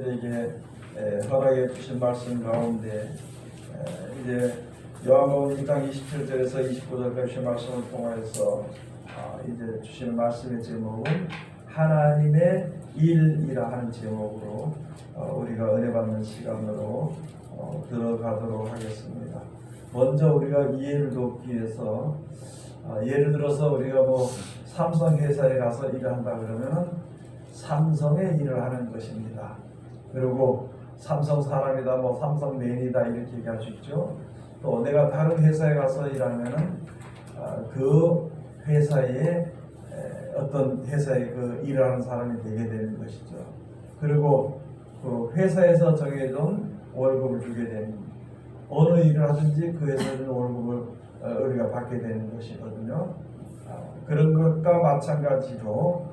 우리들에게 허락해 주신 말씀 가운데 이제 요한복음 2장 27절에서 29절까지 말씀을 통하여서 이제 주시는 말씀의 제목은 하나님의 일이라 하는 제목으로 우리가 은혜 받는 시간으로 들어가도록 하겠습니다. 먼저 우리가 이해를 돕기 위해서 예를 들어서 우리가 삼성 회사에 가서 일을 한다 그러면 삼성의 일을 하는 것입니다. 그리고 삼성 사람이다, 삼성맨이다 이렇게 얘기할 수 있죠. 또 내가 다른 회사에 가서 일하면은 그 회사에 어떤 회사에 그 일을 하는 사람이 되게 되는 것이죠. 그리고 그 회사에서 정해둔 월급을 주게 되는, 어느 일을 하든지 그 회사에서 월급을 우리가 받게 되는 것이거든요. 그런 것과 마찬가지로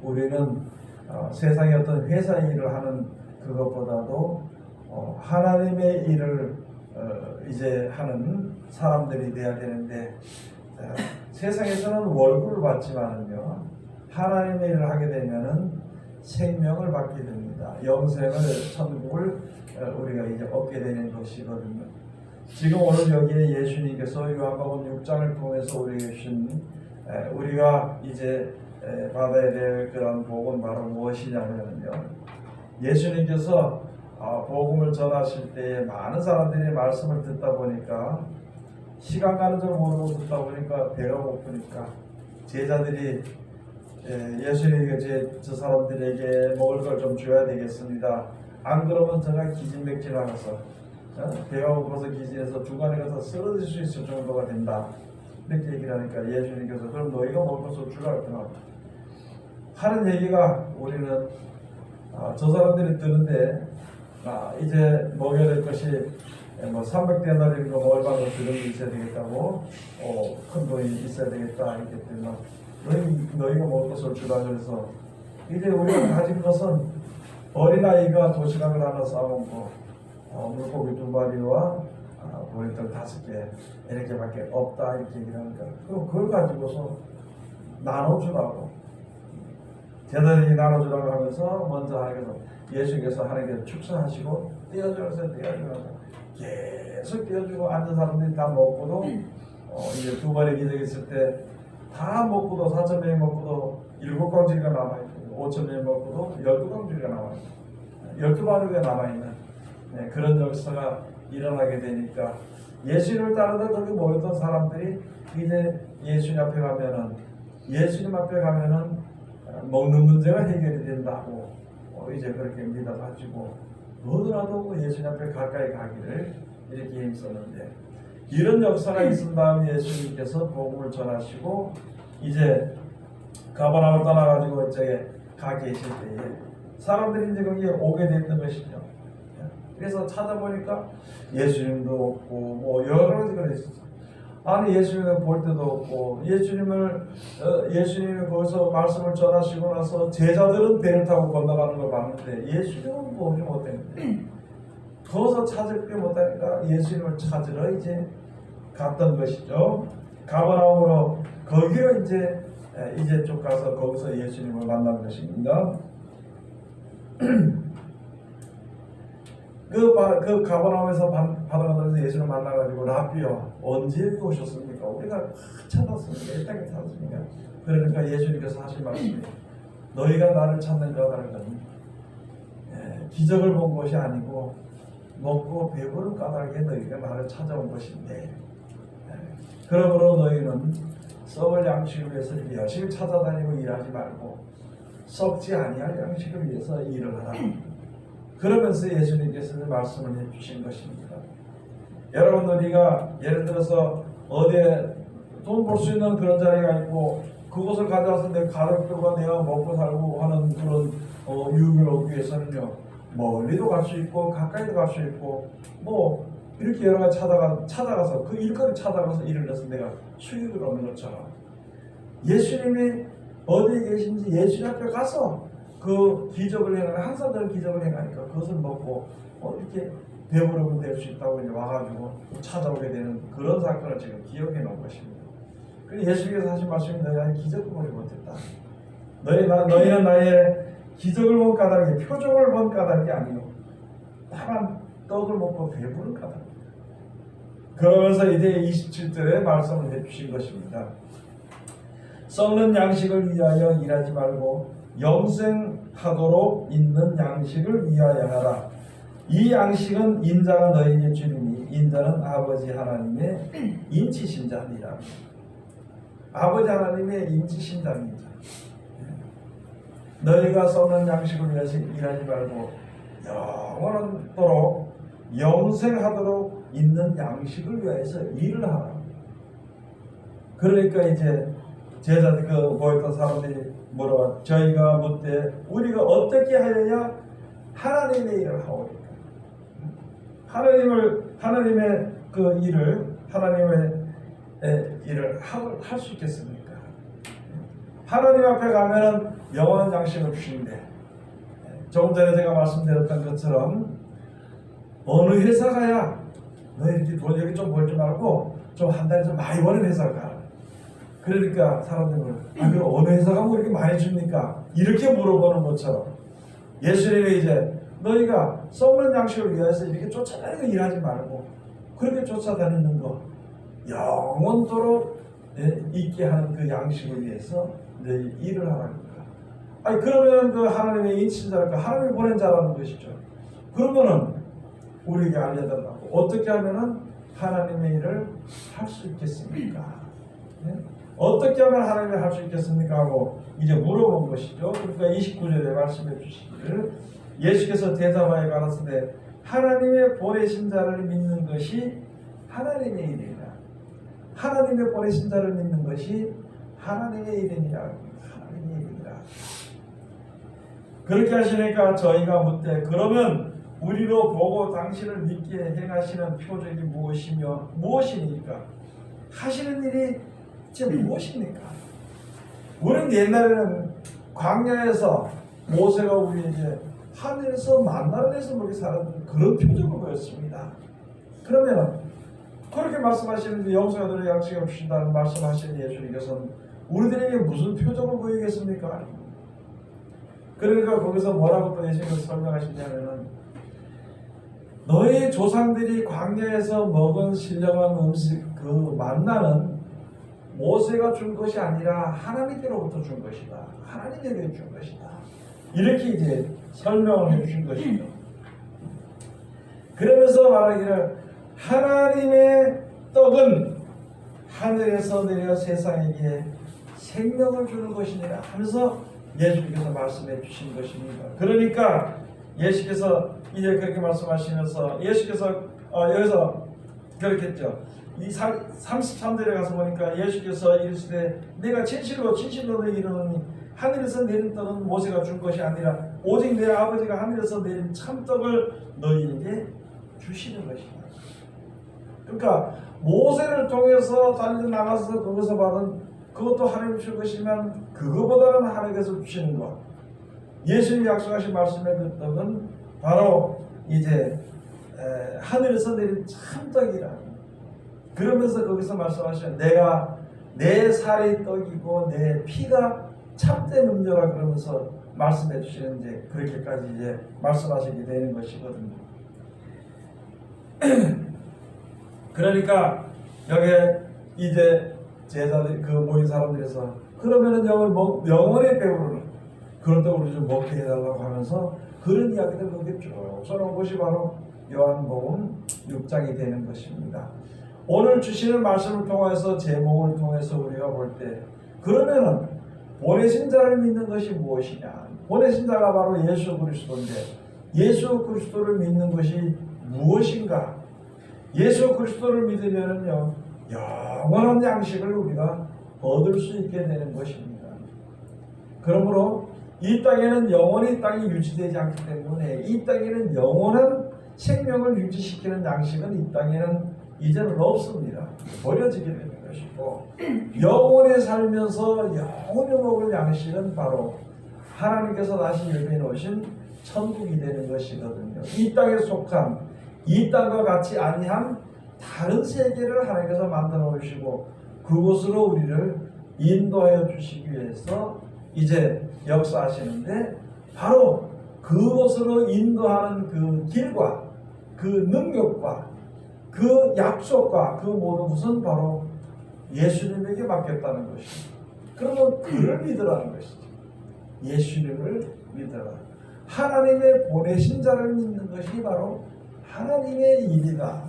우리는 세상의 어떤 회사 일을 하는 그것보다도 하나님의 일을 이제 하는 사람들이 돼야 되는데, 세상에서는 월급을 받지만은요, 하나님의 일을 하게 되면은 생명을 받게 됩니다. 영생을, 천국을 우리가 이제 얻게 되는 것이거든요. 지금 오늘 여기에 예수님께서 요한복음 6장을 통해서 우리에게 주신 우리가 이제 받아야 될 그런 복은 바로 무엇이냐면요, 예수님께서 복음을 전하실 때에 많은 사람들이 말씀을 듣다 보니까 시간 가는 줄 모르고 듣다 보니까 배가 고프니까 제자들이 예수님에게 저 사람들에게 먹을 걸 좀 줘야 되겠습니다. 안 그러면 제가 기진맥진하면서 배가 고파서 기진해서 중간에 가서 쓰러질 수 있을 정도가 된다, 이렇게 얘기를 하니까 예수님께서 그럼 너희가 먹을 것을 주라 했구나 하는 얘기가, 우리는 저 사람들이 듣는데 이제 먹여야 될 것이 300데나리인가 얼마나 그런 게 있어야 되겠다고, 큰 돈이 있어야 되겠다 이렇게 되면 너희가 먹을 것을 주라. 그래서 이제 우리가 가진 것은 어린아이가 도시락을 하나 싸먹고 물고기 2마리와 보리떡 5개 이렇게밖에 없다 이렇게 얘기를 하니까, 그럼 그걸 가지고서 나눠주라고, 제자들이 나눠주라고 하면서 먼저 하나님께서, 예수님께서 하나님께서 축사하시고 떼어주면서 계속 떼어주고, 앉은 사람들이 다 먹고도 이제 2마리 기적했을 때 다 먹고도 4,000명이 먹고도 7광주리가 남아있고 5,000명이 먹고도 12광주리가 남아있고 12마리가 남아있는 그런 역사가 일어나게 되니까, 예수님을 따르다 거기 모였던 사람들이 이제 예수님 앞에 가면은 먹는 문제가 해결이 된다고 이제 그렇게 믿어가지고 너도나도 예수님 앞에 가까이 가기를 이렇게 힘썼는데, 이런 역사가 있은 다음에 예수님께서 복음을 전하시고 이제 가버나움을 떠나가지고 이쪽에 가 계실 때에 사람들이 이제 거기에 오게 됐던 것이죠. 그래서 찾아보니까 예수님도 없고 여러 가지 그랬었어요. 아니 예수님을 볼 때도 없고, 예수님이 거기서 말씀을 전하시고 나서 제자들은 배를 타고 건너가는 걸 봤는데 예수님은 보지 못했는데, 거기서 찾을 게 못하니까 예수님을 찾으러 이제 갔던 것이죠. 가버나움으로 거기로 이제 쭉 가서 거기서 예수님을 만난 것입니다. 그 가버나움에서 바다가면서 예수를 만나가지고 라비요, 언제 여기 오셨습니까? 우리가 찾았습니다. 이 땅에 찾았습니다. 그러니까 예수님께서 하신 말씀이, 너희가 나를 찾는 까닭은 기적을 본 것이 아니고 먹고 배부른 까닭에 너희가 나를 찾아온 것인데, 그러므로 너희는 썩을 양식을 위해서 열심히 찾아다니고 일하지 말고 썩지 아니할 양식을 위해서 일을 하라. 그러면서 예수님께서 말씀을 해주신 것입니다. 여러분, 우리가 예를 들어서 어디에 돈 벌 수 있는 그런 자리가 있고 그곳을 가져와서 내 가족들과 내가 먹고 살고 하는 그런 유익을 얻기 위해서는요, 멀리도 갈 수 있고 가까이도 갈 수 있고 이렇게 여러 가지 찾아가서 그 일거리 찾아가서 일을 해서 내가 수익을 얻는 것처럼, 예수님이 어디에 계신지 예수님 앞에 가서 그 기적을 행하는, 항상 그런 기적을 행하니까 그것을 먹고 이렇게 배부르면 될 수 있다고 이제 와가지고 찾아오게 되는 그런 사건을 지금 기억해 놓은 것입니다. 그래서 예수님께서 하신 말씀이, 너희는 기적을 보지 못했다. 너희는 나의 기적을 본 까닭이 표적을 본 까닭이 아니요 다만 떡을 먹고 배부른 까닭. 그러면서 이제 27절에 말씀을 해주신 것입니다. 썩는 양식을 위하여 일하지 말고 영생하도록 있는 양식을 위하여 하라. 이 양식은 인자가 너희에게 주리니 인자는 아버지 하나님의 인치신 자니라. 아버지 하나님의 인치신 자입니다. 너희가 썩는 양식을 위해서 일하지 말고 영원토록 영생하도록 있는 양식을 위해서 일을 하라. 그러니까 이제 제자들 모였던 사람들이 물어봐. 저희가 묻되 우리가 어떻게 하여야 하나님의 일을 하오리까? 하나님의 그 일을 하나님의 일을 할 수 있겠습니까? 하나님 앞에 가면은 영원한 양식을 주시는데 조금 전에 제가 말씀드렸던 것처럼 어느 회사 가야 너 이렇게 돈 여기 좀 벌지 말고 좀 한 달에 좀 많이 버는 회사 가. 그러니까 사람들은 그럼 어느 회사 가면 이렇게 많이 줍니까? 이렇게 물어보는 것처럼 예수님이 이제 너희가 썩는 양식을 위해서 이렇게 쫓아다니고 일하지 말고 그렇게 쫓아다니는 거 영원토록 있게 하는 그 양식을 위해서 너희 일을 하라니까. 아니 그러면 그 하나님의 인친자랄까 하나님이 보낸 자라는 것이죠. 그러면은 우리에게 알려달라고 어떻게 하면은 하나님의 일을 할 수 있겠습니까? 네? 어떻게 하면 하나님이 할 수 있겠습니까? 하고 이제 물어본 것이죠. 그러니까 29절에 말씀해 주시기를 예수께서 대답하여 가라사대 하나님의 보내신 자를 믿는 것이 하나님의 일이라. 하나님의 보내신 자를 믿는 것이 하나님의 일이니라. 하나님의 일이라. 그렇게 하시니까 저희가 묻되 그러면 우리로 보고 당신을 믿게 행하시는 표적이 무엇이니까? 하시는 일이 무엇입니까? 우리는 옛날에는 광야에서 모세가 우리에게 하늘에서 만나를 내서 먹이 살았던 그런 표적을 보였습니다. 그러면 그렇게 말씀하시는데 영생하도록 양식을 주신다는 말씀하시는 예수님께서는 우리들에게 무슨 표적을 보이겠습니까? 그러니까 거기서 뭐라고 또 예수님께서 설명하시냐면은 너희 조상들이 광야에서 먹은 신령한 음식 그 만나는 모세가 준 것이 아니라 하나님께로부터 준 것이다. 하나님에게 준 것이다. 이렇게 이제 설명을 해주신 것이죠. 그러면서 말하기를 하나님의 떡은 하늘에서 내려 세상에게 생명을 주는 것이니라 하면서 예수님께서 말씀해 주신 것입니다. 그러니까 예수께서 이제 그렇게 말씀하시면서 예수께서 여기서 그렇게 했죠. 이 33절에 가서 보니까 예수께서 이르시되 내가 진실로 너에게 이르노니 하늘에서 내린 떡은 모세가 준 것이 아니라 오직 내 아버지가 하늘에서 내린 참떡을 너희에게 주시는 것이다. 그러니까 모세를 통해서 달려나가서 거기서 받은 그것도 하나님 줄 것이지만 그거보다는 하나님께서 주시는 것. 예수님이 약속하신 말씀의 그 떡은 바로 이제 하늘에서 내린 참떡이라. 그러면서 거기서 말씀하시는 내가 내 살이 떡이고 내 피가 참된 음료라 그러면서 말씀해 주시는 이제 그렇게까지 이제 말씀하시게 되는 것이거든요. 그러니까 여기에 이제 제자들 그 모인 사람들에서 그러면은 영원히 배우르는 그런 떡을 우리 좀 먹게 해달라고 하면서 그런 이야기들 거기에 쭉 써놓은 것이 바로 요한복음 6장이 되는 것입니다. 오늘 주시는 말씀을 통해서 제목을 통해서 우리가 볼 때 그러면은 보내신 자를 믿는 것이 무엇이냐? 보내신 자가 바로 예수 그리스도인데 예수 그리스도를 믿는 것이 무엇인가? 예수 그리스도를 믿으면은요 영원한 양식을 우리가 얻을 수 있게 되는 것입니다. 그러므로 이 땅에는 영원히 땅이 유지되지 않기 때문에 이 땅에는 영원한 생명을 유지시키는 양식은 이 땅에는 이제는 없습니다. 버려지게 되는 것이고 영원히 살면서 영원히 먹을 양식은 바로 하나님께서 다시 예배해 놓으신 천국이 되는 것이거든요. 이 땅에 속한 이 땅과 같이 아니한 다른 세계를 하나님께서 만들어 놓으시고 그곳으로 우리를 인도하여 주시기 위해서 이제 역사하시는데 바로 그곳으로 인도하는 그 길과 그 능력과 그 약속과 그 모든 것은 바로 예수님에게 맡겼다는 것입니다. 그러면 그를 믿으라는 것이죠. 예수님을 믿어라. 하나님의 보내신 자를 믿는 것이 바로 하나님의 일이다.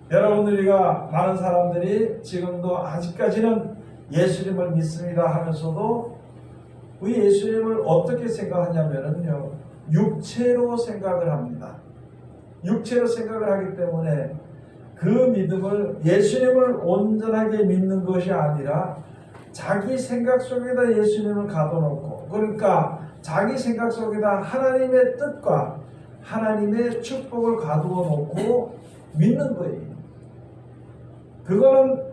여러분, 우리가 많은 사람들이 지금도 아직까지는 예수님을 믿습니다 하면서도 우리 예수님을 어떻게 생각하냐면요, 육체로 생각을 합니다. 육체로 생각을 하기 때문에 그 믿음을, 예수님을 온전하게 믿는 것이 아니라 자기 생각 속에다 예수님을 가둬놓고, 그러니까 자기 생각 속에다 하나님의 뜻과 하나님의 축복을 가두어 놓고 믿는 거예요. 그거는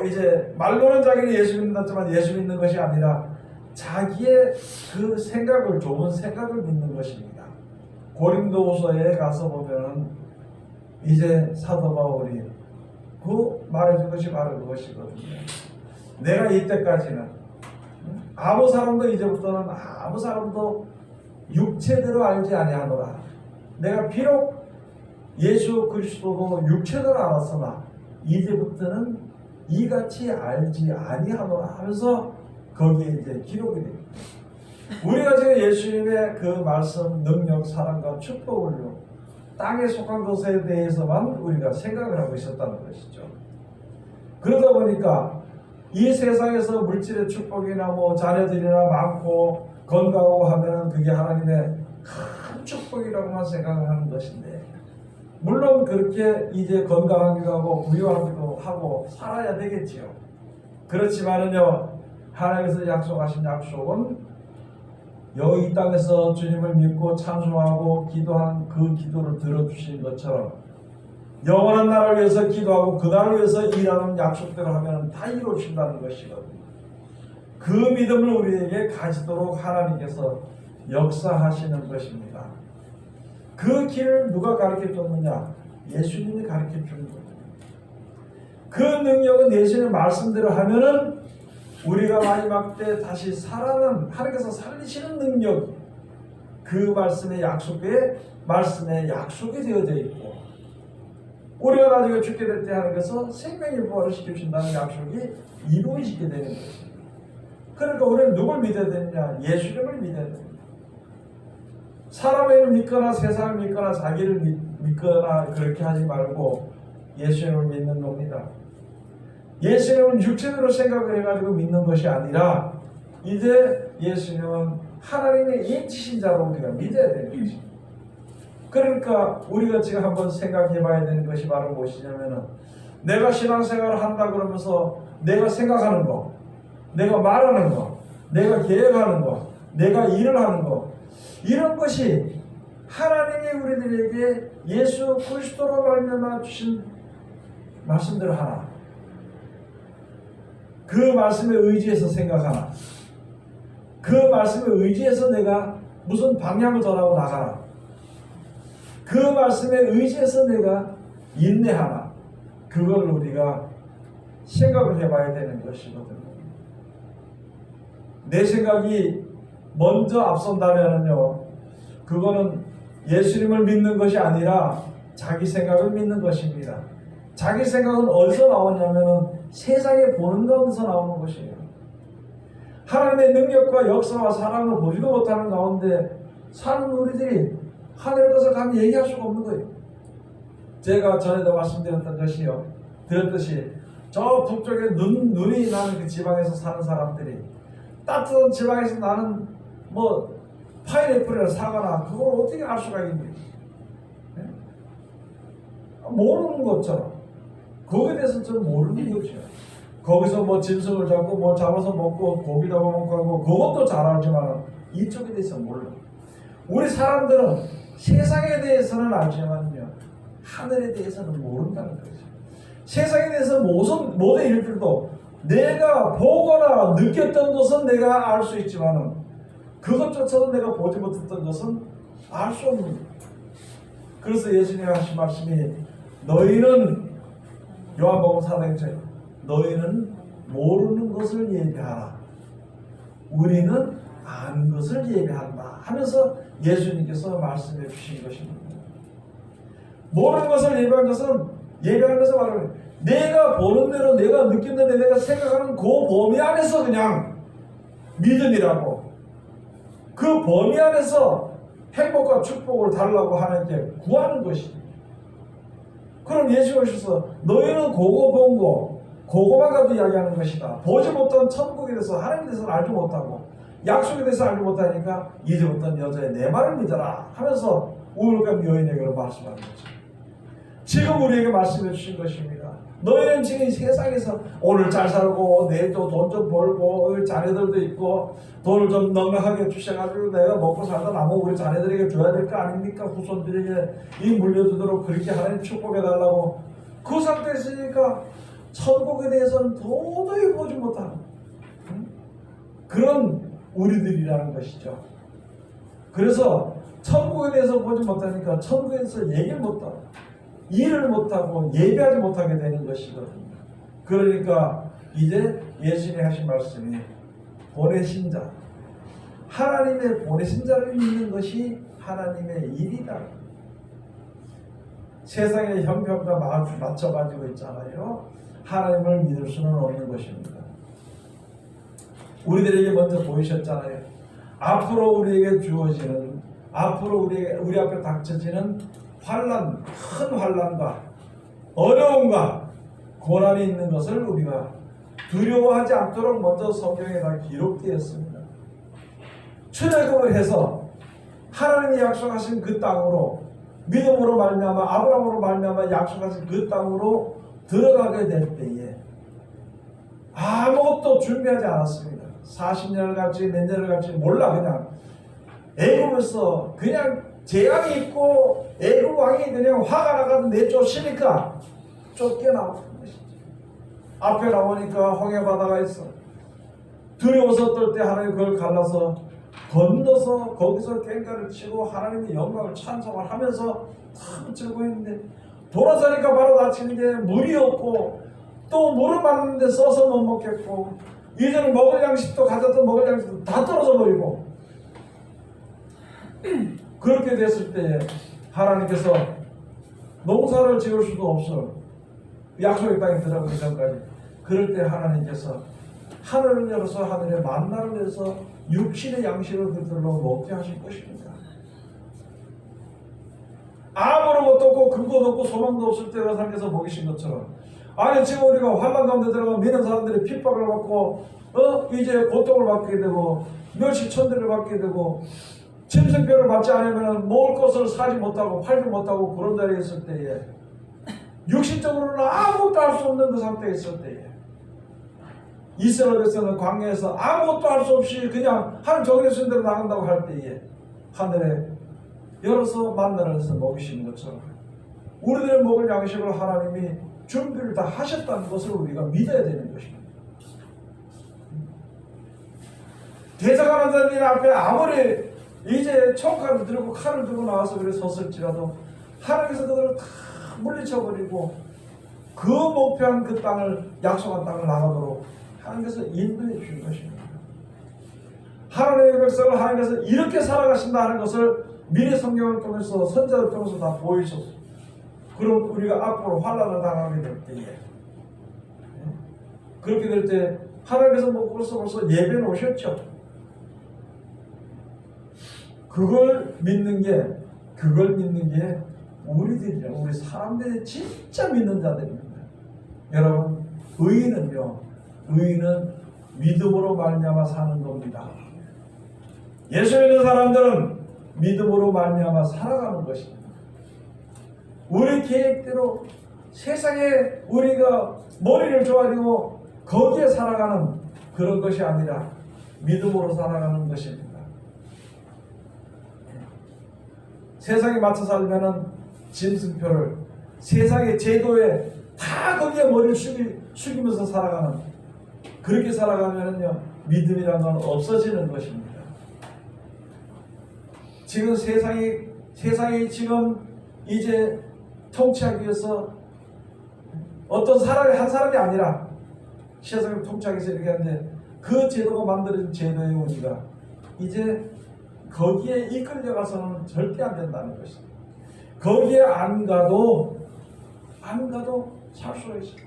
이제 말로는 자기는 예수 믿는다지만 예수 믿는 것이 아니라 자기의 그 생각을, 좋은 생각을 믿는 것입니다. 고린도후서에 가서 보면 이제 사도 바울이 그 말해준 것이 바로 그것이거든요. 내가 이때까지는 아무 사람도, 이제부터는 아무 사람도 육체대로 알지 아니하노라. 내가 비록 예수 그리스도도 육체대로 알았으나 이제부터는 이같이 알지 아니하노라 하면서 거기에 이제 기록이 됩니다. 우리가 지금 예수님의 그 말씀, 능력, 사랑과 축복을요, 땅에 속한 것에 대해서만 우리가 생각을 하고 있었다는 것이죠. 그러다 보니까 이 세상에서 물질의 축복이나 뭐 자녀들이나 많고 건강하고 하면은 그게 하나님의 큰 축복이라고만 생각을 하는 것인데, 물론 그렇게 이제 건강하기도 하고 부유하기도 하고 살아야 되겠지요. 그렇지만은요, 하나님께서 약속하신 약속은 여기 이 땅에서 주님을 믿고 찬송하고 기도한 그 기도를 들어주신 것처럼 영원한 나라를 위해서 기도하고 그 나라를 위해서 일하는 약속대로 하면 다 이루어진다는 것이거든요. 그 믿음을 우리에게 가지도록 하나님께서 역사하시는 것입니다. 그 길을 누가 가르쳐줬느냐? 예수님이 가르쳐준 거예요. 그 능력은 예수님의 말씀대로 하면은 우리가 마지막 때 다시 살아나는, 하나님께서 살리시는 능력, 그 말씀의 약속이 되어져 있고, 우리가 나중에 죽게 될 때 하나님께서 생명의 부활을 시켜주신다는 약속이 이루어지게 되는 것입니다. 그러니까 우리는 누굴 믿어야 되느냐? 예수님을 믿어야 됩니다. 사람을 믿거나 세상을 믿거나 자기를 믿거나 그렇게 하지 말고 예수님을 믿는 겁니다. 예수님은 육체대로 생각을 해가지고 믿는 것이 아니라 이제 예수님은 하나님의 인치신 자로 우리가 믿어야 되는 것입니다. 그러니까 우리가 지금 한번 생각해 봐야 되는 것이 바로 무엇이냐면은, 내가 신앙생활을 한다 그러면서 내가 생각하는 거, 내가 말하는 거, 내가 계획하는 거, 내가 일을 하는 거, 이런 것이 하나님이 우리들에게 예수 그리스도로 말미암아 주신 말씀대로 하나, 그 말씀에 의지해서 생각하나, 그 말씀에 의지해서 내가 무슨 방향을 전하고 나가나, 그 말씀에 의지해서 내가 인내하나, 그걸 우리가 생각을 해봐야 되는 것이거든요. 내 생각이 먼저 앞선다면요, 그거는 예수님을 믿는 것이 아니라 자기 생각을 믿는 것입니다. 자기 생각은 어디서 나오냐면은 세상에 보는 가운데서 나오는 것이에요. 하나님의 능력과 역사와 사랑을 보지도 못하는 가운데 사는 우리들이 하늘의 것을 감히 얘기할 수가 없는 거예요. 제가 전에도 말씀드렸던 것이요, 들었듯이 저 북쪽에 눈이 나는 그 지방에서 사는 사람들이 따뜻한 지방에서 나는 뭐 파인애플이나 사과나 그걸 어떻게 알 수가 있는지, 네? 모르는 것처럼 거기에 대해서 좀 모르는 거죠. 거기서 뭐 짐승을 잡고 뭐 잡아서 먹고 고기 잡아먹고 하고 그것도 잘 알지만 이쪽에 대해서 몰라. 우리 사람들은 세상에 대해서는 알지만요, 하늘에 대해서는 모른다는 거죠. 세상에 대해서 모든 일들도 내가 보거나 느꼈던 것은 내가 알 수 있지만은 그것조차도 내가 보지 못했던 것은 알 수 없는 거예요. 그래서 예수님이 하신 말씀이, 너희는 요한복음 4장에 너희는 모르는 것을 얘기하라. 우리는 아는 것을 예배한다 하면서 예수님께서 말씀해 주신 것입니다. 모르는 것을 예배하는 것은 바로 내가 보는 대로 내가 느끼는 대로 내가 생각하는 그 범위 안에서 그냥 믿음이라고, 그 범위 안에서 행복과 축복을 달라고 하나님께 구하는 것입니다. 그럼 예수가 오셔서 너희는 그거 본 거 그거만 가지고 이야기하는 것이다. 보지 못한 천국에 대해서 하나님에 대해서는 알지 못하고 약속에 대해서 알지 못하니까 이제부터 여자의 내 말을 믿어라 하면서 우울감 여인에게로 말씀하는 거죠. 지금 우리에게 말씀해 주신 것입니다. 너희는 지금 이 세상에서 오늘 잘 살고 내일도 돈 좀 벌고 자녀들도 있고 돈을 좀 넉넉하게 주셔가지고 내가 먹고 살다 남은 우리 자녀들에게 줘야 될 거 아닙니까? 후손들에게 이 물려주도록 그렇게 하나님 축복해달라고. 그 상태에 있으니까 천국에 대해서는 도저히 보지 못하는 그런 우리들이라는 것이죠. 그래서 천국에 대해서 보지 못하니까 천국에서 얘기를 못하고 일을 못하고 예배하지 못하게 되는 것이거든요. 그러니까 이제 예수님이 하신 말씀이 보내신 자, 하나님의 보내신 자를 믿는 것이 하나님의 일이다. 세상의 형편과 맞춰가지고 있잖아요. 하나님을 믿을 수는 없는 것입니다. 우리들에게 먼저 보이셨잖아요. 앞으로 우리에게 주어지는, 앞으로 우리 앞에 닥쳐지는 환난, 큰 환난과 어려움과 고난이 있는 것을 우리가 두려워하지 않도록 먼저 성경에 다 기록되었습니다. 출애굽을 해서 하나님이 약속하신 그 땅으로 믿음으로 말미암아 아브라함으로 말미암아 약속하신 그 땅으로 들어가게 될 때에 아무것도 준비하지 않았습니다. 40년을 갈지 몇 년을 갈지 몰라. 그냥 애굽에서 그냥 재앙이 있고 애굽 왕이 그냥 화가 나가서 내쫓으니까 쫓겨나오는 것이죠. 앞에 나오니까 홍해 바다가 있어. 두려워서 떨 때 하나님 그걸 갈라서 건너서 거기서 꽹과를 치고 하나님의 영광을 찬송을 하면서 참 즐거워했는데 돌아서니까 바로 다치는 게 물이 없고 또 물을 맞는데 써서 못 먹겠고 이제는 먹을 양식도 가졌던 먹을 양식도 다 떨어져 버리고 그렇게 됐을 때 하나님께서 농사를 지을 수도 없어. 약속의 땅에 들어가기 전까지. 그럴 때 하나님께서 하늘을 열어서 하늘에 만나를 내서 육신의 양식을 그들로 먹게 하실 것입니다. 아무런 것도 없고 근거도 없고 소망도 없을 때 하나님께서 먹이신 것처럼, 아니 지금 우리가 환난 가운데 들어가 믿는 사람들이 핍박을 받고 이제 고통을 받게 되고 멸시천대를 받게 되고 짐승뼈를 받지 않으면 먹을 것을 사지 못하고 팔지 못하고 그런 자리에 있을 때에 육신적으로는 아무것도 할 수 없는 그 상태에 있을 때에 이스라엘에서는 광야에서 아무것도 할 수 없이 그냥 하나님 정해주신 대로 나간다고 할 때에 하늘에 열어서 만나를 해서 먹이시는 것처럼 우리들의 먹을 양식을 하나님이 준비를 다 하셨다는 것을 우리가 믿어야 되는 것입니다. 대적하는 자들 앞에 아무리 이제 총칼을 들고 칼을 들고 나와서 그래 섰을지라도 하나님께서 그들을 다 물리쳐버리고 그 목표한 그 땅을, 약속한 땅을 나가도록 하나님께서 인도해 주신 것입니다. 하나님의 백성을 하나님께서 이렇게 살아가신다 하는 것을 미래 성경을 통해서 선자를 통해서 다 보이셨어요. 그럼 우리가 앞으로 환난을 당하게 될 때에 그렇게 될 때 하나님께서 뭐 벌써 예배 놓으셨죠. 그걸 믿는 게 우리들이야. 우리 사람들이 진짜 믿는 자들입니다. 여러분, 의인은 믿음으로 말미암아 사는 겁니다. 예수 믿는 사람들은 믿음으로 말미암아 살아가는 것입니다. 우리 계획대로 세상에 우리가 머리를 조아리고 거기에 살아가는 그런 것이 아니라 믿음으로 살아가는 것입니다. 세상에 맞춰 살면은 짐승표를 세상의 제도에 다 거기에 머리를 숙이면서 살아가는, 그렇게 살아가면은요 믿음이라는 건 없어지는 것입니다. 지금 세상이 지금 이제 통치하기 위해서 어떤 사람이 한 사람이 아니라 세상을 통치하기 위해서 이렇게 하는데 그 제도가 만들어진 제도에 우리가 이제 거기에 이끌려가서는 절대 안 된다는 것입니다. 거기에 안 가도 살 수가 있어요.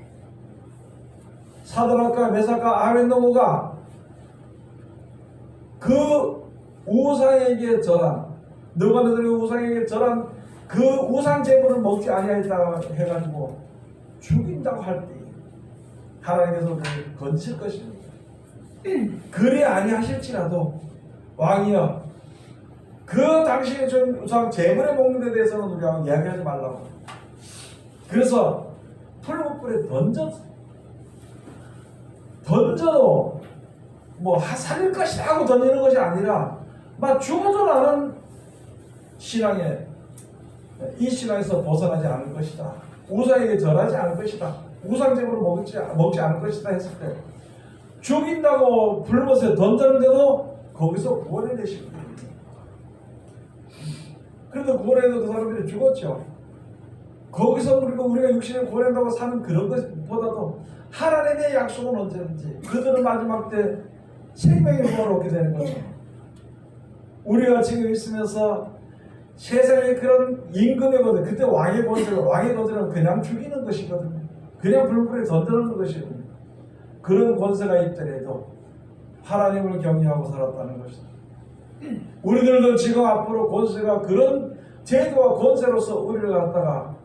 사드락과 메삭과 아벤노고가 그 우상에게 절한, 느부갓네살이 우상에게 절한 그 우상 제물을 먹지 아니하였다 해가지고 죽인다고 할 때 하나님께서 그를 건질 것입니다. 그리 아니하실지라도 왕이여, 그 당시에 전 우상 제물에 먹는 데 대해서는 우리가 이야기하지 말라고. 그래서 풀무불에 던져도 뭐 살릴 것이다 하고 던지는 것이 아니라 막 죽어도 나는 이 신앙에서 벗어나지 않을 것이다. 우상에게 절하지 않을 것이다. 우상제물을 먹지 않을 것이다 했을 때 죽인다고 불못에 던졌는데도 거기서 구원해내시는 거예요. 그래도 구원해도 그 사람들이 죽었죠. 거기서 우리가 육신을 구원한다고 사는 그런 것보다도 하나님의 약속은 언제든지 그들은 마지막 때 생명의 구원을 얻게 되는 거죠. 우리가 지금 있으면서 세상에 그런 임금의 거들, 그때 왕의 거들은 그냥 죽이는 것이거든요. 그냥 불불에 던져놓는 것이거든요. 그런 권세가 있더라도 하나님을 경외하고 살았다는 것이다. 우리들도 지금 앞으로 권세가 그런 제도와 권세로서 우리를 갖다가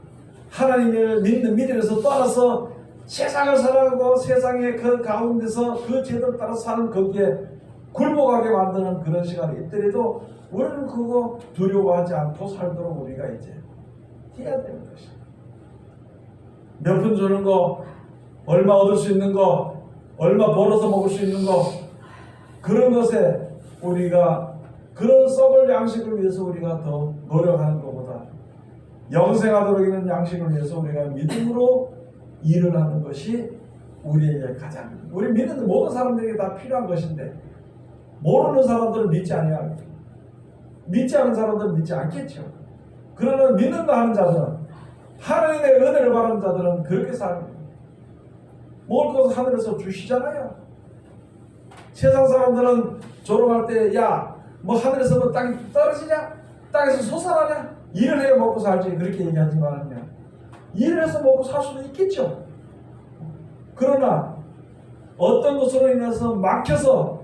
하나님을 믿는 믿음에서 떠나서 세상을 살아가고 세상의 그 가운데서 그 제도를 따라 사는 거기에 굴복하게 만드는 그런 시간이 있더라도 우리는 그거 두려워하지 않고 살도록 우리가 이제 해야 되는 것이다. 몇 푼 주는 거, 얼마 얻을 수 있는 거, 얼마 벌어서 먹을 수 있는 거, 그런 것에 우리가 그런 썩을 양식을 위해서 우리가 더 노력하는 것보다 영생하도록 있는 양식을 위해서 우리가 믿음으로 일을 하는 것이 우리에게 가장, 우리 믿는 모든 사람들에게 다 필요한 것인데 모르는 사람들은 믿지 아니합니다. 믿지 않는 사람들은 믿지 않겠죠. 그러나 믿는다 하는 자들은, 하나님의 은혜를 바라는 자들은 그렇게 삽니다. 먹을 것을 하늘에서 주시잖아요. 세상 사람들은 조롱할 때 야, 뭐 하늘에서 뭐 땅이 떨어지냐? 땅에서 솟아나냐? 일을 해야 먹고 살지, 그렇게 얘기하지만요, 일을 해서 먹고 살 수도 있겠죠. 그러나 어떤 것으로 인해서 막혀서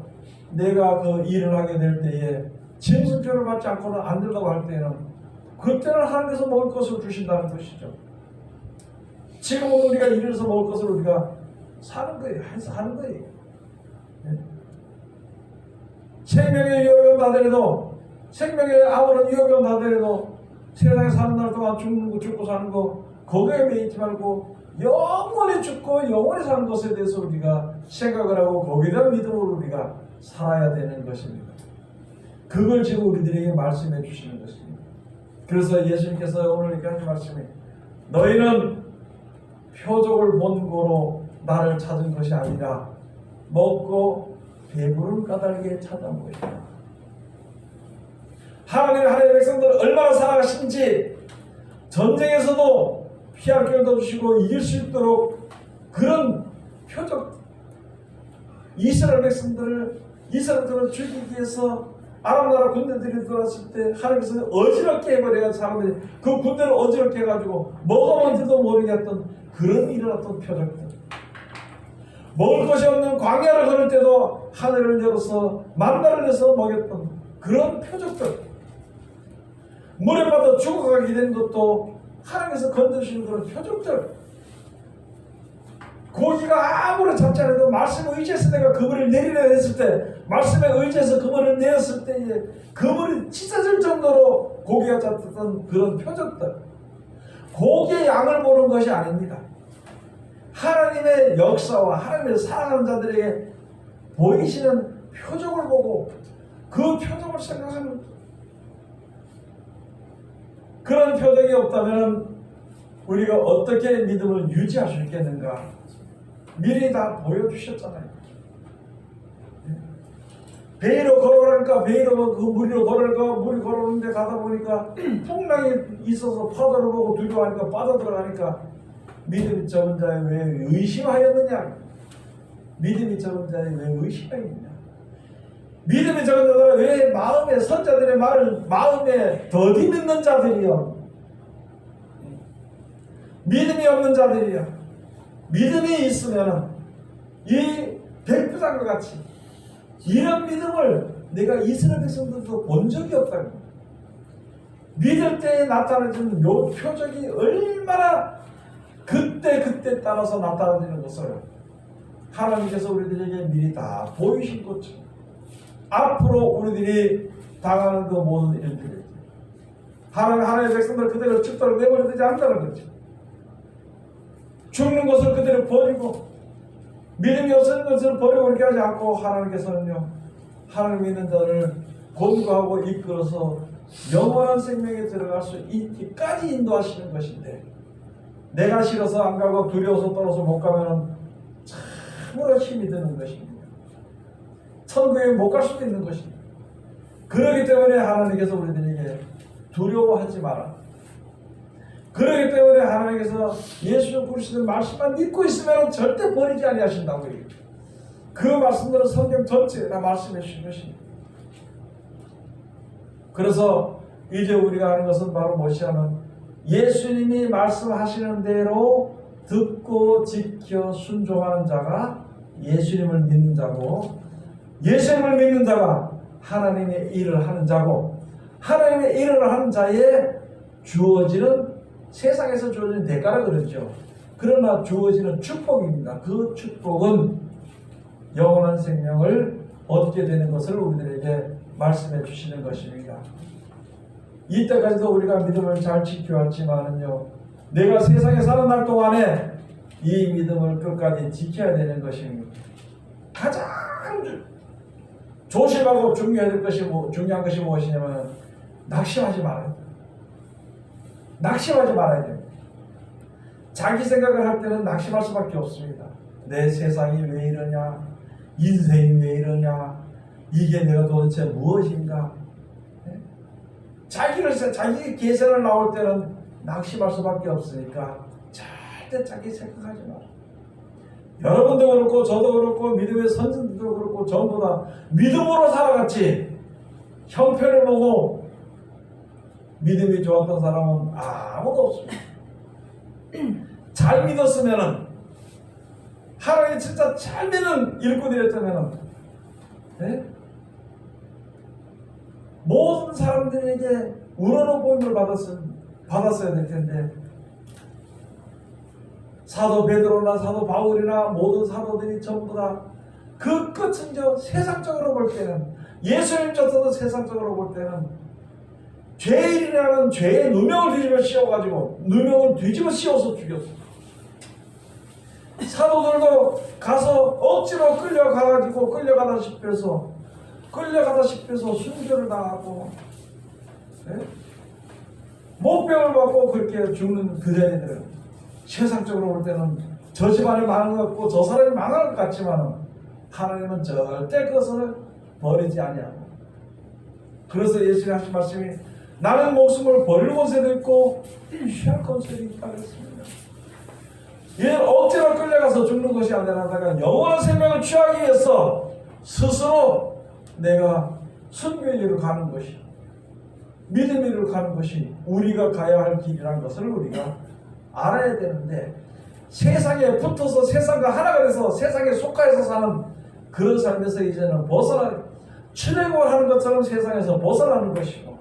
내가 그 일을 하게 될 때에 짐승표를 받지 않고는 안 된다고 할 때는 그때는 하나님께서 먹을 것을 주신다는 것이죠. 지금은 우리가 일을 해서 먹을 것을 우리가 사는 거예요. 하는 거예요. 네? 생명의 위협이 나더라도, 생명의 아무런 위협이 나더라도 세상에 사는 날 동안 죽고 사는 거 거기에 매이지 말고 영원히 죽고 영원히 사는 것에 대해서 우리가 생각을 하고 거기에 대한 믿음으로 우리가 살아야 되는 것입니다. 그걸 지금 우리들에게 말씀해 주시는 것입니다. 그래서 예수님께서 오늘 이렇게 하신 말씀이, 너희는 표적을 본 거로 나를 찾은 것이 아니라 먹고 배부른 까닭에 찾아온 것이다. 하나님의 백성들을 얼마나 사랑하신지 전쟁에서도 피할 길도 주시고 이길 수 있도록 그런 표적, 이스라엘 백성들을 죽이기 위해서 아람 나라 군대들이 들어왔을 때 하나님께서 어지럽게 해버려가 사람들이 그 군대를 어지럽게 해가지고 뭐가 뭔지도 모르겠던 그런 일어났던 표적들, 먹을 것이 없는 광야를 걸을 때도 하늘을 열어서 만나를 내서 먹였던 그런 표적들, 물에 빠져 죽어가게 된 것도 하나님께서 건져주시는 그런 표적들, 고기가 아무리 잡지 않아도 말씀에 의지해서 내가 그물을 내리려 했을 때, 말씀에 의지해서 그물을 내렸을 때에 그물이 찢어질 정도로 고기가 잡혔던 그런 표적들, 고기의 양을 보는 것이 아닙니다. 하나님의 역사와 하나님의 사랑하는 자들에게 보이시는 표적을 보고 그 표적을 생각하는, 그런 표적이 없다면 우리가 어떻게 믿음을 유지할 수 있겠는가? 미리 다 보여주셨잖아요. 배 위로 걸어가니까 배 위로 그 물 위로 걸어가니까 물이 걸어오는데 가다 보니까 풍랑이 있어서 파도를 보고 두려워하니까 빠져들어가니까 믿음이 적은 자에 왜 의심하였느냐? 믿음이 적은 자에 왜 의심하였느냐? 믿음이 적은 자들은 왜 마음에 선자들의 말을 마음에 더디 믿는 자들이요. 믿음이 없는 자들이요. 믿음이 있으면 이 백부장과 같이 이런 믿음을 내가 이스라엘 백성들도 본 적이 없다고. 믿을 때에 나타나지는 요 표적이 얼마나 그때 따라서 나타나지는 것을 하나님께서 우리들에게 미리 다 보이신 것처럼 앞으로 우리들이 당하는 그 모든 일들을 하나님의 백성들 그대로 죽도록 내버려 두지 않는다는 거죠. 죽는 것을 그대로 버리고 믿음이 없는 것을 버리고 이렇게 하지 않고 하나님께서는요, 하나님 믿는 자를 권고하고 이끌어서 영원한 생명에 들어갈 수 있기까지 인도하시는 것인데, 내가 싫어서 안 가고 두려워서 떨어서 못 가면 참으로 힘이 드는 것입니다. 천국에 못 갈 수도 있는 것입니다. 그렇기 때문에 하나님께서 우리들에게 두려워하지 마라. 그렇기 때문에 하나님께서 예수 그리스도의 말씀만 믿고 있으면 절대 버리지 아니하신다고 해요. 그 말씀들은 성경 전체에 다 말씀해 주신 것입니다. 그래서 이제 우리가 하는 것은 바로 무엇이냐면 예수님이 말씀하시는 대로 듣고 지켜 순종하는 자가 예수님을 믿는 자고, 예수님을 믿는 자가 하나님의 일을 하는 자고, 하나님의 일을 하는 자에 주어지는, 세상에서 주어지는 대가라 그러죠. 그러나 주어지는 축복입니다. 그 축복은 영원한 생명을 얻게 되는 것을 우리들에게 말씀해 주시는 것입니다. 이때까지도 우리가 믿음을 잘 지켜왔지만은요, 내가 세상에 사는 날 동안에 이 믿음을 끝까지 지켜야 되는 것입니다. 가장 조심하고 중요한 것이 무엇이냐면 낙심하지 말아야 돼요. 낙심하지 말아야 돼요. 자기 생각을 할 때는 낙심할 수밖에 없습니다. 내 세상이 왜 이러냐, 인생이 왜 이러냐, 이게 내가 도대체 무엇인가. 자기 계산을 나올 때는 낙심할 수밖에 없으니까 절대 자기 생각하지 마라. 여러분도 그렇고 저도 그렇고 믿음의 선진들도 그렇고 전부 다 믿음으로 살아갔지, 형편을 보고 믿음이 좋았던 사람은 아무도 없습니다. 잘 믿었으면은, 하나님 진짜 잘 믿는 일꾼이었다면은, 네? 모든 사람들에게 우러러 보임을 받았어야 될 텐데, 사도 베드로나 사도 바울이나 모든 사도들이 전부 다 그 끝은 세상적으로 볼 때는, 예수님조차도 세상적으로 볼 때는 죄인이라는 죄의 누명을 뒤집어 씌워가지고 누명을 뒤집어 씌워서 죽였어. 사도들도 가서 억지로 끌려가다 싶어서 순교를 당하고, 네? 목병을 받고 그렇게 죽는 그 자리들은 세상적으로 볼 때는 저 집안이 망한 것 같고 저 사람이 망할 것 같지만 하나님은 절대 그것을 버리지 아니하고, 그래서 예수님이 하신 말씀이 나는 목숨을 버릴 권세도 있고 취할 권세도 있다고 했습니다. 얘는 억지로 끌려가서 죽는 것이 아니라 영원한 생명을 취하기 위해서 스스로 내가 순교의 길을 가는 것이, 믿음의 길을 가는 것이 우리가 가야 할 길이라는 것을 우리가 알아야 되는데, 세상에 붙어서 세상과 하나가 돼서 세상에 속하여서 사는 그런 삶에서 이제는 출애굽을 하는 것처럼 세상에서 벗어나는 것이고,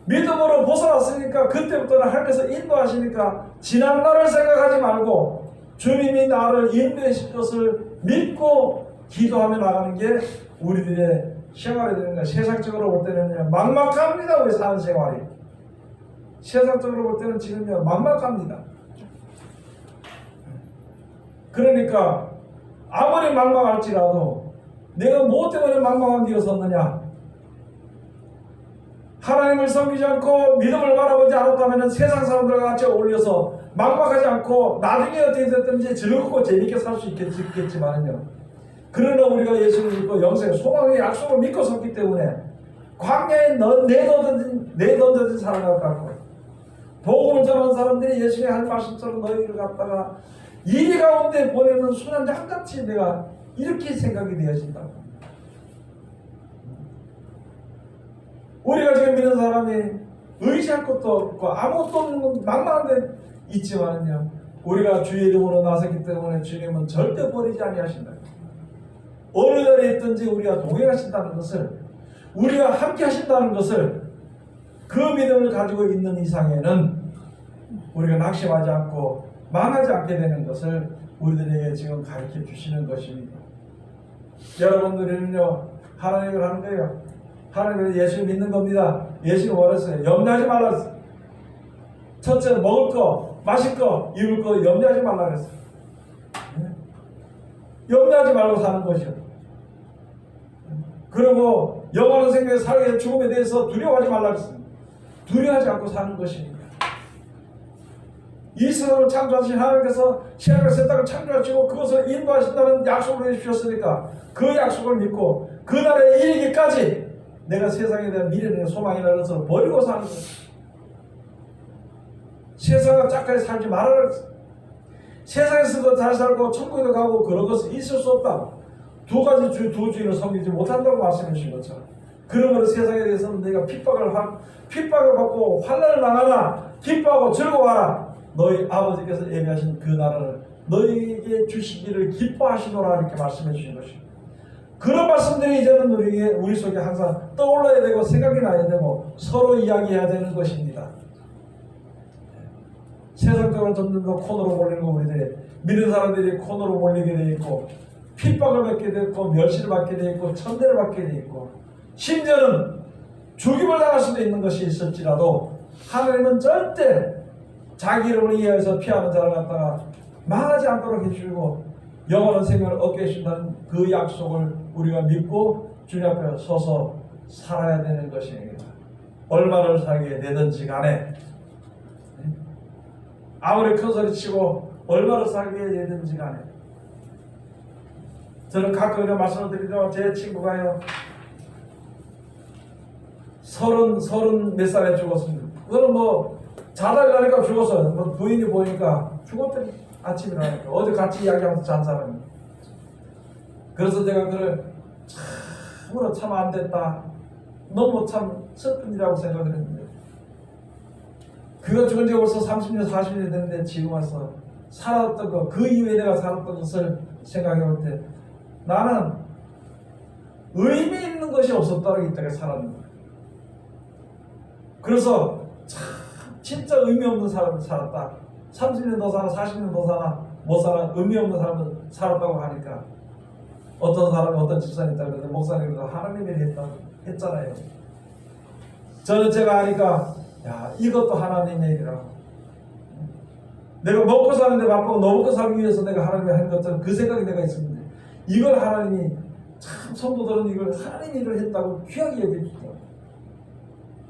믿음으로 벗어났으니까 그때부터는 하나님께서 인도하시니까 지난 날을 생각하지 말고 주님이 나를 인도하실 것을 믿고 기도하며 나가는 게 우리들의 생활이 되는 거예요. 세상적으로 볼 때는 막막합니다. 우리 사는 생활이 세상적으로 볼 때는 지금요 막막합니다. 그러니까 아무리 막막할지라도 내가 무엇 때문에 막막한 길에 섰느냐, 하나님을 섬기지 않고 믿음을 바라보지 않았다면 세상 사람들과 같이 어울려서 막막하지 않고 나중에 어떻게 됐든지 즐겁고 재밌게 살 수 있겠지만요, 그러나 우리가 예수를 믿고 영생 소망의 약속을 믿고 섰기 때문에 광야에 내던져진 사람과 같고, 복음을 전하는 사람들이 예수님의 한 말씀처럼 너희를 갖다가 이리 가운데 보내는 순한 양같이 내가 이렇게 생각이 되어진다고. 우리가 지금 믿는 사람이 의지할 것도 없고 아무것도 없는 막막한 데 있지만요, 우리가 주의 이름으로 나섰기 때문에 주님은 절대 버리지 아니하신다. 어느 자리에 있든지 우리가 동행하신다는 것을, 우리가 함께 하신다는 것을, 그 믿음을 가지고 있는 이상에는 우리가 낙심하지 않고 망하지 않게 되는 것을 우리들에게 지금 가르쳐 주시는 것입니다. 여러분들은요, 하나님을 하는 거예요. 하나님을 예수 믿는 겁니다. 예수를 원했어요. 염려하지 말라 했어요. 첫째는 먹을 거, 마실 거, 입을 거 염려하지 말라 그랬어요. 염려하지 말고 사는 것이요. 그리고 영원한 생명에 살게 된 죽음에 대해서 두려워하지 말라 그랬어요. 두려워하지 않고 사는 것입니다. 이 세상을 창조하신 하나님께서 시작을 세상을 창조하시고 그것을 인도하신다는 약속을 해주셨으니까 그 약속을 믿고 그 날에 이르기까지 내가 세상에 대한 미래의 소망이라는 것을 버리고 사는 거예요. 세상과 짝까지 살지 말아라. 세상에서도 잘 살고 천국에도 가고 그런 것은 있을 수 없다. 두 가지 두 주인을 섬기지 못한다고 말씀해 주신 것처럼, 그러므로 세상에 대해서는 내가 핍박을 받고 환난을 당하나 기뻐하고 즐거워하라. 너희 아버지께서 예비하신 그 나라를 너희에게 주시기를 기뻐하시노라, 이렇게 말씀해 주신 것입니다. 그런 말씀들이 이제는 우리 속에 항상 떠올라야 되고 생각이 나야 되고 서로 이야기해야 되는 것입니다. 세상적으로 점점 더 코너로 몰리는 거, 우리들이 믿는 사람들이 코너로 몰리게 돼 있고 핍박을 받게 되고 멸시를 받게 돼 있고 천대를 받게 돼 있고 심지어는 죽임을 당할 수도 있는 것이 있을지라도 하나님은 절대 자기 이름을 이해해서 피하는 자를 갖다가 망하지 않도록 해주시고 영원한 생명을 얻게 해준다는 그 약속을 우리가 믿고 주님 앞에 서서 살아야 되는 것입니다. 얼마를 살게 되든지 간에, 아무리 큰 소리 치고 얼마를 살게 되든지 간에, 저는 가끔 이런 말씀을 드리죠. 제 친구가요, 30 몇 살에 죽었습니다. 그거는 뭐 자다 일어나니까 죽었어요. 뭐 부인이 보니까 죽었더니 아침에 일어나니까, 어제 같이 이야기하면서 잔 사람이. 그래서 제가 그를 참으로 참 안 됐다, 너무 참 슬픈 일이라고 생각을 했는데, 그가 죽은 지 벌써 30년 40년이 됐는데 지금 와서 살았던 것, 그 이후에 내가 살았던 것을 생각해 볼 때 나는 의미 있는 것이 없었다고 이때가 살았는데, 그래서 참 진짜 의미 없는 사람을 살았다. 30년 더 사나 40년 더 사나 못 사나 의미 없는 사람을 살았다고 하니까, 어떤 사람이 어떤 집사님 있다고 그래서 목사님도 하나님이 했잖아요. 저는 제가 하니까, 야, 이것도 하나님의 일이라고. 내가 먹고 사는데 바쁘고 너 먹고 살기 위해서 내가 하나님이 한 것처럼 그 생각이 내가 있었는데, 이걸 하나님이, 참 성도들은 이걸 하나님의 일을 했다고 귀하게 여겨주죠.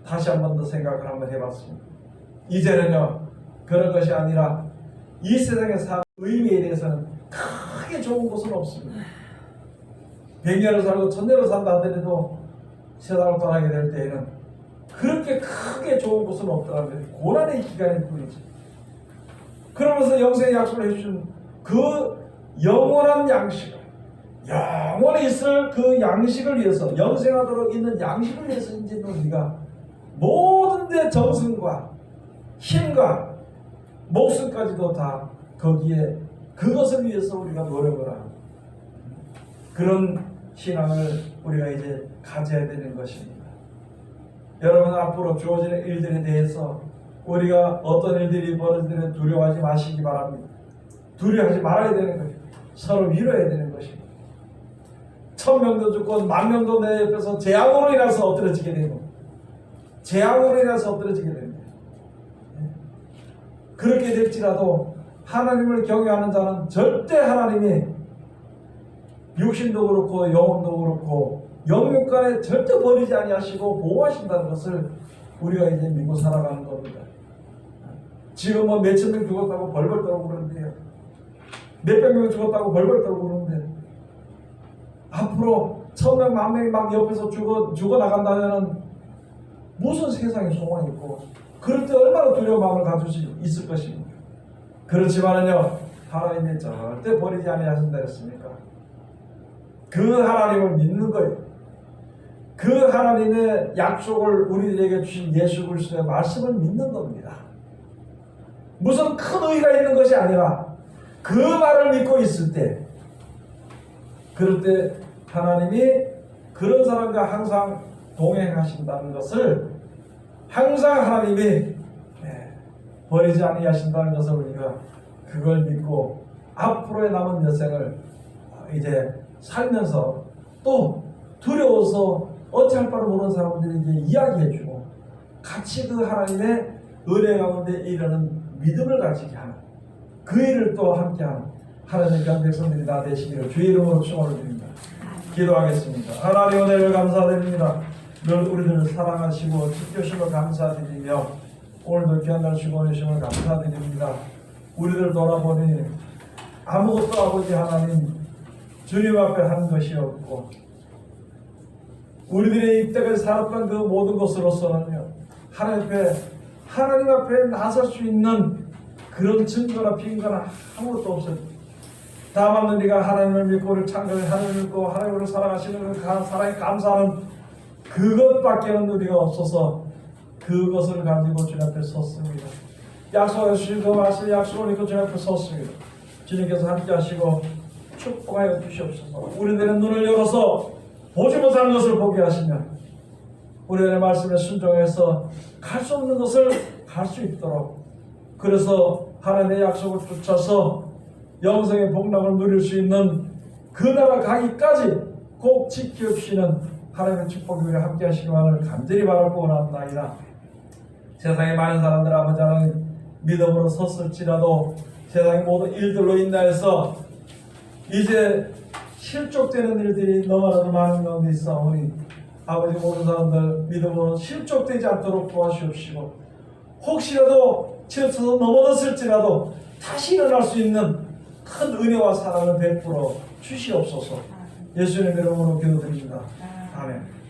다시 한 번 더 생각을 한번 해봤습니다. 이제는요, 그런 것이 아니라 이 세상에 사는 의미에 대해서는 크게 좋은 것은 없습니다. 100년을 살고 1000년을 산다 하더라도 세상을 떠나게 될 때에는 그렇게 크게 좋은 것은 없더라고요. 고난의 기간일 뿐이지. 그러면서 영생의 약속을 해주신 그 영원한 양식을, 영원히 있을 그 양식을 위해서, 영생하도록 있는 양식을 위해서 이제 우리가 모든 데 정성과 힘과 목숨까지도 다 거기에, 그것을 위해서 우리가 노력을 하는 그런 신앙을 우리가 이제 가져야 되는 것입니다. 여러분, 앞으로 주어지는 일들에 대해서 우리가 어떤 일들이 벌어지든 두려워하지 마시기 바랍니다. 두려워하지 말아야 되는 것입니다. 서로 위로해야 되는 것입니다. 1000명도 죽고 10,000명도 내 옆에서 재앙으로 인해서 엎드러지게 되고, 재앙으로 인해서 엎드러지게 됩니다. 그렇게 될지라도 하나님을 경외하는 자는 절대 하나님이 육신도 그렇고 영혼도 그렇고 영육간에 절대 버리지 아니하시고 보호하신다는 것을 우리가 이제 믿고 살아가는 겁니다. 지금 뭐 몇천 명 죽었다고 벌벌 떨고 그러는데요, 몇백 명 죽었다고 벌벌 떨고 그러는데, 앞으로 1000명, 10,000명이 막 옆에서 죽어 나간다면은 무슨 세상에 소망이 있고, 그럴 때 얼마나 두려운 마음을 가질 수 있을 것입니까? 그렇지만은요, 하나님이 절대 버리지 아니하신다 했습니까? 그 하나님을 믿는 거예요. 그 하나님의 약속을 우리들에게 주신 예수 그리스도의 말씀을 믿는 겁니다. 무슨 큰 의의가 있는 것이 아니라 그 말을 믿고 있을 때, 그럴 때 하나님이 그런 사람과 항상 동행하신다는 것을, 항상 하나님이 버리지 아니하신다는 것을 우리가 그걸 믿고 앞으로의 남은 여생을 이제 살면서 또 두려워서 어찌할 바를 모르는 사람들에게 이야기해주고 같이 그 하나님의 은혜 가운데 이르는 믿음을 가지게 하는 그 일을 또 함께하는 하나님의 귀한 백성들이 다 되시기를 주의 이름으로 축원을 드립니다. 기도하겠습니다. 하나님 은혜를 감사드립니다. 늘 우리들을 사랑하시고 지켜주심을 감사드리며 오늘도 귀한 날 주고 계심을 감사드립니다. 우리들 돌아보니 아무것도 아버지 하나님 주님 앞에 한 것이 없고 우리들의 이때까지 살았던 그 모든 것으로서는요 하나님 앞에 나설 수 있는 그런 증거나 빈거나 아무것도 없습니다. 다만 우리가 하나님을 믿고 우리를 창조해 하나님을 믿고 하나님을 사랑하시는 그 사랑에 감사하는 그것밖에는 우리가 없어서 그것을 가지고 주님 앞에 섰습니다. 약속해 주신 그 말씀 약속을 믿고 주님 앞에 섰습니다. 주님께서 함께 하시고 축복하여 주시옵소서. 우리들의 눈을 열어서 보지 못하는 것을 보게 하시며 우리들의 말씀에 순종해서 갈 수 없는 것을 갈 수 있도록, 그래서 하나님의 약속을 쫓아서 영생의 복락을 누릴 수 있는 그 나라 가기까지 꼭 지켜주시는 하나님의 축복이 우리와 함께 하시기만을 간절히 바라고 원합니다. 세상의 많은 사람들 아버지 하나님 믿음으로 섰을지라도 세상의 모든 일들로 인하여서 이제 실족되는 일들이 너무나도 많은 가운데 있사오니 아버지 모든 사람들 믿음으로 실족되지 않도록 도와주옵시고 혹시라도 치러쳐서 넘어졌을지라도 다시 일어날 수 있는 큰 은혜와 사랑을 베풀어 주시옵소서. 예수님의 이름으로 기도드립니다. 아멘.